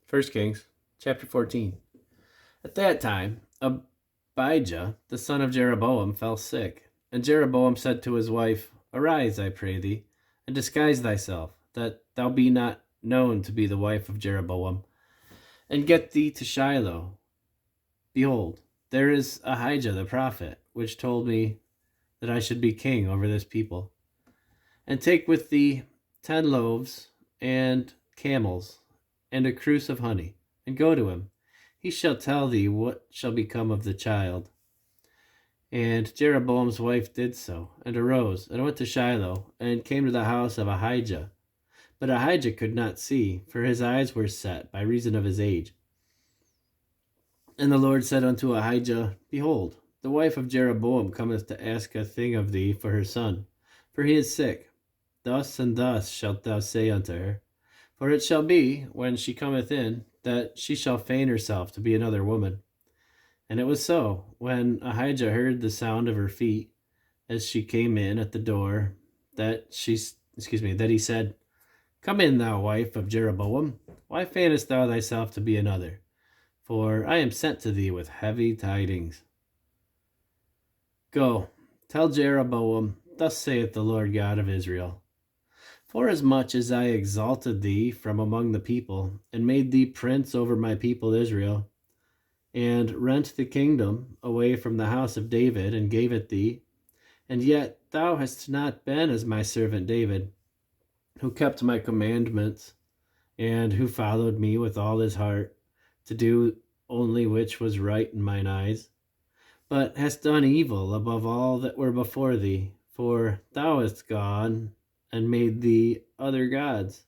1 Kings chapter 14. At that time, Abijah, the son of Jeroboam, fell sick. And Jeroboam said to his wife, Arise, I pray thee, and disguise thyself, that thou be not known to be the wife of Jeroboam, and get thee to Shiloh. Behold, there is Ahijah the prophet, which told me that I should be king over this people. And take with thee 10 loaves and camels, and a cruse of honey, and go to him. He shall tell thee what shall become of the child. And Jeroboam's wife did so, and arose, and went to Shiloh, and came to the house of Ahijah. But Ahijah could not see, for his eyes were set by reason of his age. And the Lord said unto Ahijah, Behold, the wife of Jeroboam cometh to ask a thing of thee for her son, for he is sick. Thus and thus shalt thou say unto her, for it shall be, when she cometh in, that she shall feign herself to be another woman. And it was so, when Ahijah heard the sound of her feet, as she came in at the door, that he said, Come in, thou wife of Jeroboam. Why feignest thou thyself to be another? For I am sent to thee with heavy tidings. Go, tell Jeroboam, thus saith the Lord God of Israel, Forasmuch as I exalted thee from among the people, and made thee prince over my people Israel, and rent the kingdom away from the house of David, and gave it thee, and yet thou hast not been as my servant David, who kept my commandments, and who followed me with all his heart, to do only which was right in mine eyes, but hast done evil above all that were before thee, for thou hast gone and made thee other gods,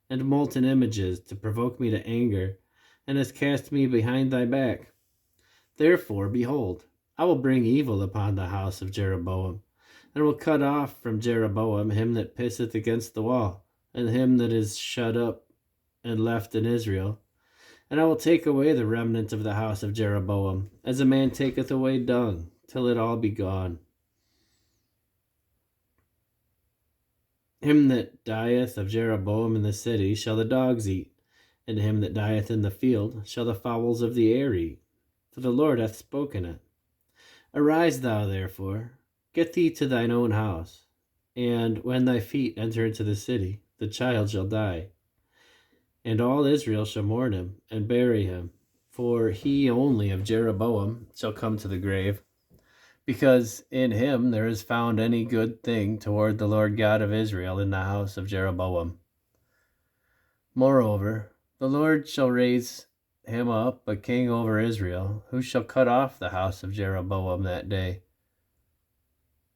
and molten images, to provoke me to anger, and hast cast me behind thy back. Therefore, behold, I will bring evil upon the house of Jeroboam, and will cut off from Jeroboam him that pisseth against the wall, and him that is shut up and left in Israel. And I will take away the remnant of the house of Jeroboam, as a man taketh away dung, till it all be gone. Him that dieth of Jeroboam in the city shall the dogs eat, and him that dieth in the field shall the fowls of the air eat, for the Lord hath spoken it. Arise thou, therefore, get thee to thine own house, and when thy feet enter into the city, the child shall die. And all Israel shall mourn him, and bury him, for he only of Jeroboam shall come to the grave, because in him there is found any good thing toward the Lord God of Israel in the house of Jeroboam. Moreover, the Lord shall raise him up a king over Israel, who shall cut off the house of Jeroboam that day.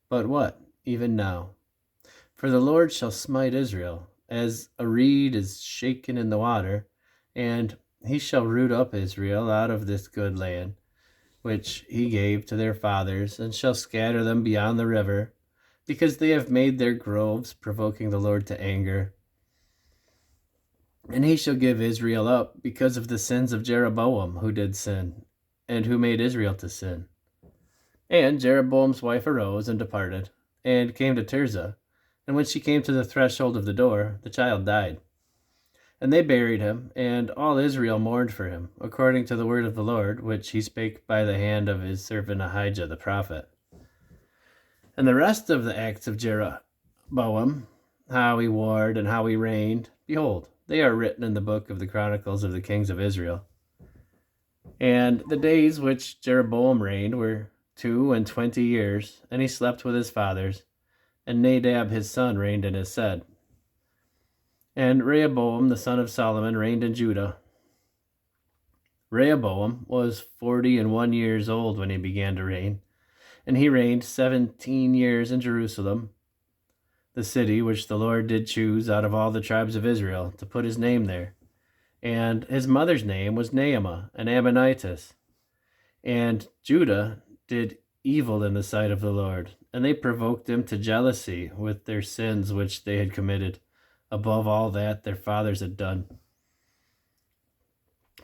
But what, even now? For the Lord shall smite Israel, as a reed is shaken in the water, and he shall root up Israel out of this good land, which he gave to their fathers, and shall scatter them beyond the river, because they have made their groves, provoking the Lord to anger. And he shall give Israel up because of the sins of Jeroboam, who did sin, and who made Israel to sin. And Jeroboam's wife arose and departed, and came to Tirzah. And when she came to the threshold of the door, the child died. And they buried him, and all Israel mourned for him, according to the word of the Lord, which he spake by the hand of his servant Ahijah the prophet. And the rest of the acts of Jeroboam, how he warred and how he reigned, behold, they are written in the book of the Chronicles of the kings of Israel. And the days which Jeroboam reigned were 22 years, and he slept with his fathers, and Nadab his son reigned in his stead. And Rehoboam the son of Solomon reigned in Judah. Rehoboam was 41 years old when he began to reign, and he reigned 17 years in Jerusalem, the city which the Lord did choose out of all the tribes of Israel to put his name there. And his mother's name was Naamah, an Ammonitess. And Judah did evil in the sight of the Lord, and they provoked him to jealousy with their sins which they had committed, above all that their fathers had done.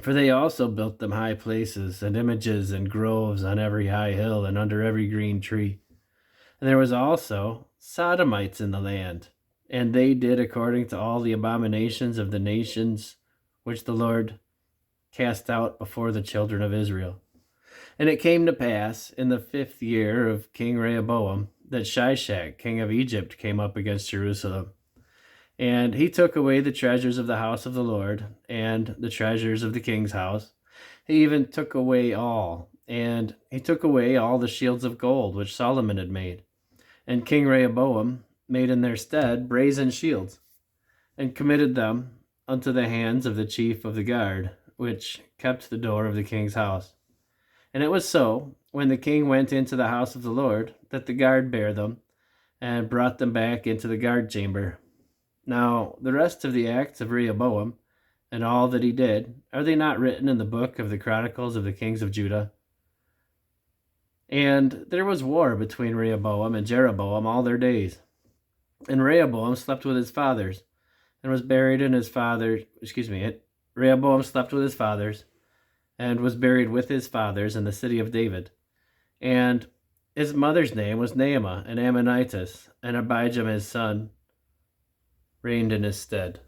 For they also built them high places, and images, and groves on every high hill, and under every green tree. And there was also Sodomites in the land, and they did according to all the abominations of the nations which the Lord cast out before the children of Israel. And it came to pass in the 5th year of King Rehoboam that Shishak, king of Egypt, came up against Jerusalem. And he took away the treasures of the house of the Lord and the treasures of the king's house. He even took away all. And he took away all the shields of gold which Solomon had made. And King Rehoboam made in their stead brazen shields, and committed them unto the hands of the chief of the guard, which kept the door of the king's house. And it was so, when the king went into the house of the Lord, that the guard bare them, and brought them back into the guard chamber. Now the rest of the acts of Rehoboam, and all that he did, are they not written in the book of the Chronicles of the kings of Judah? And there was war between Rehoboam and Jeroboam all their days. And Rehoboam slept with his fathers, and was buried in his father. Rehoboam slept with his fathers, and was buried with his fathers in the city of David. And his mother's name was Naamah, an Ammonitess, and Abijam his son reigned in his stead.